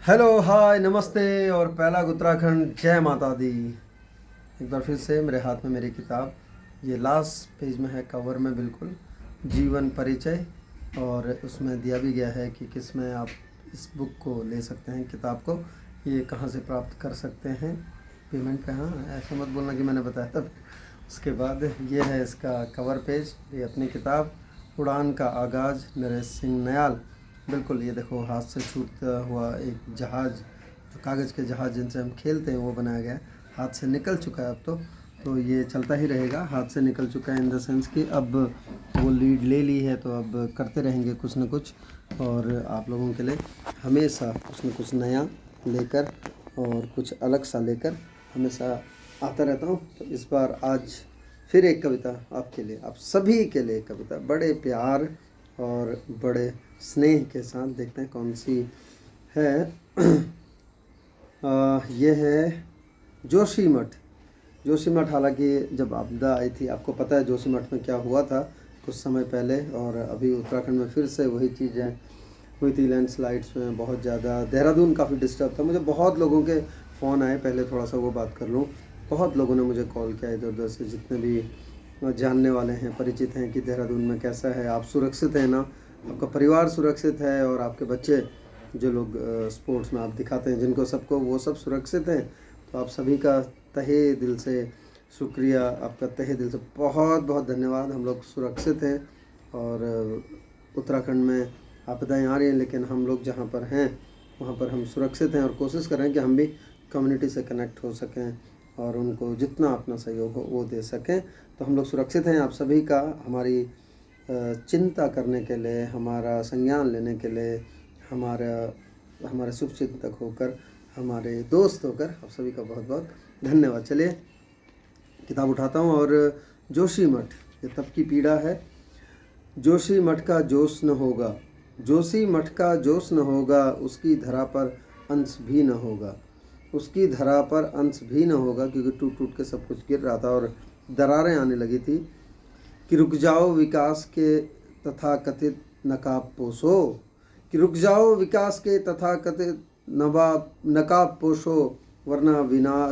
Hello hi नमस्ते और पहला उत्तराखंड जय माता दी। एक बार फिर से मेरे हाथ में मेरी किताब, ये लास्ट पेज में है, कवर में बिल्कुल, जीवन परिचय। और उसमें दिया भी गया है कि किस में आप इस बुक को ले सकते हैं, किताब को ये कहाँ से प्राप्त कर सकते हैं। पेमेंट पे, हाँ ऐसा मत बोलना कि मैंने बताया तब। उसके बाद ये है इसका कवर पेज, ये अपनी किताब उड़ान का आगाज़, नरेश सिंह नयाल। बिल्कुल, ये देखो हाथ से छूटता हुआ एक जहाज़, जो कागज़ के जहाज़ जिनसे हम खेलते हैं, वो बनाया गया है। हाथ से निकल चुका है अब तो ये चलता ही रहेगा। हाथ से निकल चुका है इन द सेंस कि अब वो लीड ले ली है, तो अब करते रहेंगे कुछ न कुछ, और आप लोगों के लिए हमेशा कुछ न कुछ नया लेकर और कुछ अलग सा लेकर हमेशा आता रहता हूँ। तो इस बार आज फिर एक कविता आपके लिए, आप सभी के लिए कविता, बड़े प्यार और बड़े स्नेह के साथ। देखते हैं कौन सी है। ये है जोशीमठ। जोशीमठ, हालांकि जब आपदा आई थी, आपको पता है जोशीमठ में क्या हुआ था कुछ समय पहले, और अभी उत्तराखंड में फिर से वही चीज़ें हुई थी। लैंडस्लाइड्स में बहुत ज़्यादा, देहरादून काफ़ी डिस्टर्ब था। मुझे बहुत लोगों के फ़ोन आए, पहले थोड़ा सा वो बात कर लूँ। बहुत लोगों ने मुझे कॉल किया इधर उधर से, जितने भी जानने वाले हैं, परिचित हैं कि देहरादून में कैसा है, आप सुरक्षित हैं ना, आपका परिवार सुरक्षित है, और आपके बच्चे जो लोग स्पोर्ट्स में आप दिखाते हैं जिनको, सबको, वो सब सुरक्षित हैं। तो आप सभी का तहे दिल से शुक्रिया, आपका तहे दिल से बहुत बहुत धन्यवाद। हम लोग सुरक्षित हैं, और उत्तराखंड में आपदाएं आ रही हैं, लेकिन हम लोग जहाँ पर हैं वहाँ पर हम सुरक्षित हैं, और कोशिश कर रहे हैं कि हम भी कम्युनिटी से कनेक्ट हो सकें और उनको जितना अपना सहयोग हो वो दे सकें। तो हम लोग सुरक्षित हैं। आप सभी का हमारी चिंता करने के लिए, हमारा संज्ञान लेने के लिए, हमारे शुभ चिंतक होकर, हमारे दोस्त होकर, आप सभी का बहुत बहुत धन्यवाद। चलिए किताब उठाता हूँ। और जोशीमठ, ये तब की पीड़ा है। जोशीमठ का जोश न होगा, जोशी मठ का जोश न होगा, उसकी धरा पर अंश भी न होगा, उसकी धरा पर अंश भी न होगा, क्योंकि टूट टूट के सब कुछ गिर रहा था और दरारें आने लगी थी। कि रुक जाओ विकास के तथाकथित नकाब पोषो, कि रुक जाओ विकास के तथाकथित नकाब पोषो, वरना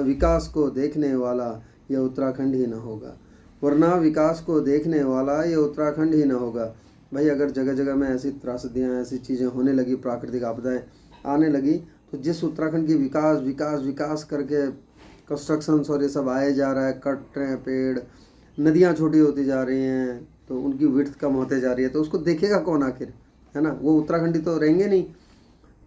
विकास को देखने वाला यह उत्तराखंड ही न होगा, वरना विकास को देखने वाला ये उत्तराखंड ही न होगा। भाई, अगर जगह जगह में ऐसी त्रासदियाँ, ऐसी चीज़ें होने लगी, प्राकृतिक आपदाएं आने लगी, तो जिस उत्तराखंड की विकास विकास विकास करके कंस्ट्रक्शंस और ये सब आए जा रहा है, कट रहे हैं पेड़, नदियाँ छोटी होती जा रही हैं, तो उनकी विड्थ कम होते जा रही है, तो उसको देखेगा कौन आखिर, है ना? वो उत्तराखंडी तो रहेंगे नहीं।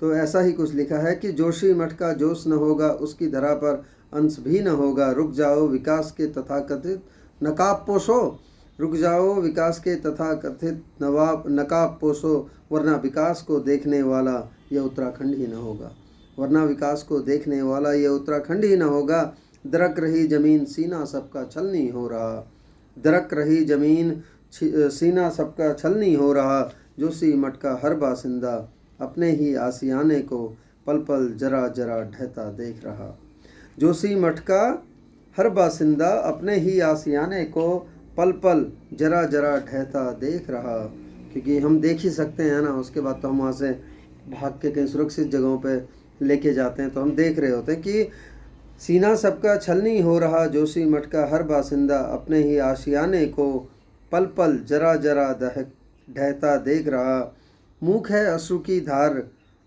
तो ऐसा ही कुछ लिखा है कि जोशी मठ का जोश न होगा, उसकी धरा पर अंश भी न होगा, रुक जाओ विकास के तथाकथित नकाब पोषो, रुक जाओ विकास के तथाकथित नकाब पोषो, वरना विकास को देखने वाला यह उत्तराखंड ही न होगा, वरना विकास को देखने वाला यह उत्तराखंड ही न होगा। दरक रही जमीन सीना सबका छल नहीं हो रहा, दरक रही जमीन सीना सबका छल नहीं हो रहा, जोशी मठ का हर बासिंदा अपने ही आसियाने को पल पल जरा जरा ढहता देख रहा, जोशी मठ का हर बासिंदा अपने ही आसियाने को पल पल जरा जरा ढहता देख रहा। क्योंकि हम देख ही सकते हैं ना, उसके बाद तो हम वहाँ से भाग के कहीं सुरक्षित जगहों पे लेके जाते हैं, तो हम देख रहे होते हैं कि सीना सबका छल नहीं हो रहा, जोशी मठ का हर बासिंदा अपने ही आशियाने को पल पल जरा जरा ढहता देख रहा। मूक है अश्रु की धार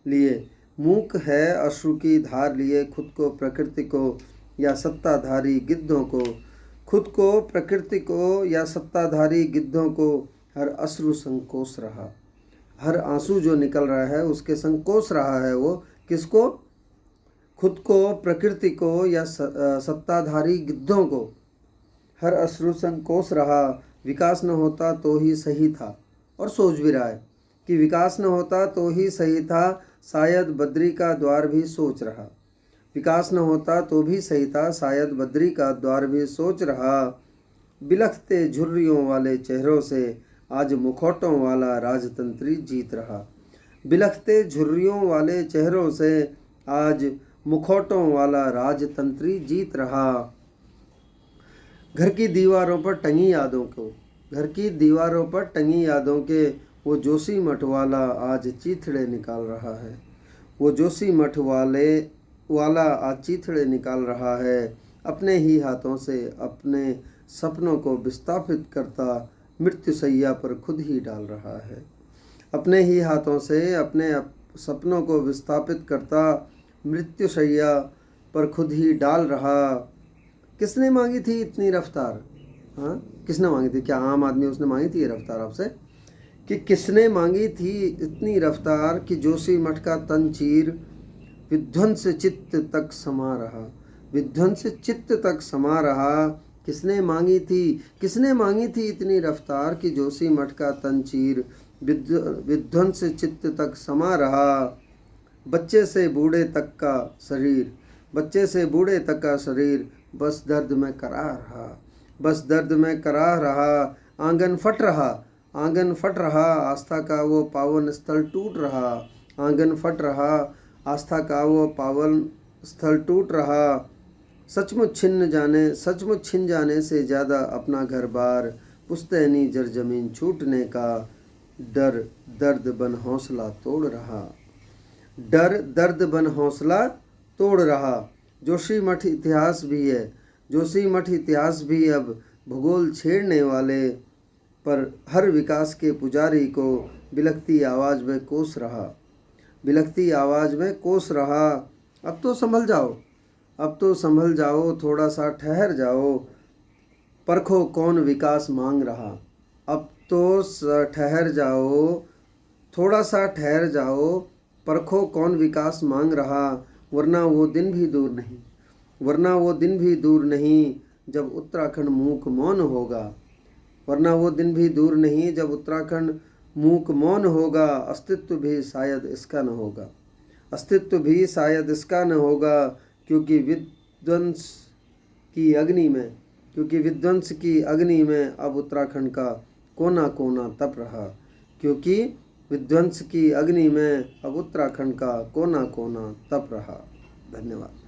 लिए, मूक है अश्रु की धार लिए, खुद को प्रकृति को या सत्ताधारी गिद्धों को, खुद को प्रकृति को या सत्ताधारी गिद्धों को हर अश्रु संकोच रहा, हर आंसू जो निकल रहा है उसके संकोच रहा है वो, किसको? खुद को, प्रकृति को या सत्ताधारी गिद्धों को हर अश्रु संकोच रहा। विकास न होता तो ही सही था, और सोच भी रहा है कि विकास न होता तो ही सही था, शायद बद्री का द्वार भी सोच रहा, विकास न होता तो भी सही था, शायद बद्री का द्वार भी सोच रहा। बिलखते झुर्रियों वाले चेहरों से आज मुखौटों वाला राजतंत्री जीत रहा, बिलखते झुर्रियों वाले चेहरों से आज मुखौटों वाला राजतंत्री जीत रहा। घर की दीवारों पर टंगी यादों को, घर की दीवारों पर टंगी यादों के वो जोशी मठ वाला आज चीथड़े निकाल रहा है, वो जोशी मठ वाला आज चीथड़े निकाल रहा है। अपने ही हाथों से अपने सपनों को विस्थापित करता मृत्युशैया पर खुद ही डाल रहा है। अपने ही हाथों से अपने सपनों को विस्थापित करता मृत्युशैया पर खुद ही डाल रहा। किसने मांगी थी इतनी रफ्तार? हाँ, किसने मांगी थी? क्या आम आदमी उसने मांगी थी ये रफ्तार आपसे? कि किसने मांगी थी इतनी रफ्तार कि जोशी मठ का तन चीर विध्वंस चित्त तक समा रहा। विध्वंस चित्त तक समा रहा। किसने मांगी थी? किसने मांगी थी इतनी रफ्तार कि जोशी मठ का तन चीर विध्वंस चित्त तक समा रहा। बच्चे से बूढ़े तक का शरीर, बच्चे से बूढ़े तक का शरीर बस दर्द में कराह रहा। बस दर्द में कराह रहा। आंगन फट रहा, आंगन फट रहा। आस्था का वो पावन स्थल टूट रहा। आंगन फट रहा। आस्था का वो पावन स्थल टूट रहा। सचमुच छिन जाने से ज़्यादा अपना घर बार, पुश्तैनी जरजमीन छूटने का डर दर्द बन हौसला तोड़ रहा। डर दर्द बन हौसला तोड़ रहा। जोशी मठ इतिहास भी है। जोशी मठ इतिहास भी अब भूगोल छेड़ने वाले पर हर विकास के पुजारी को बिलखती आवाज़ में कोस रहा। बिलखती आवाज़ में कोस रहा। अब तो संभल जाओ, अब तो संभल जाओ, थोड़ा सा ठहर जाओ, परखो कौन विकास मांग रहा। अब तो ठहर जाओ, थोड़ा सा ठहर जाओ, परखो कौन विकास मांग रहा। वरना वो दिन भी दूर नहीं, वरना वो दिन भी दूर नहीं जब उत्तराखंड मूक मौन होगा। वरना वो दिन भी दूर नहीं जब उत्तराखंड मूक मौन होगा। अस्तित्व भी शायद इसका न होगा। अस्तित्व भी शायद इसका न होगा। क्योंकि विध्वंस की अग्नि में अब उत्तराखंड का कोना कोना तप रहा। क्योंकि विध्वंस की अग्नि में अब उत्तराखंड का कोना कोना तप रहा। धन्यवाद।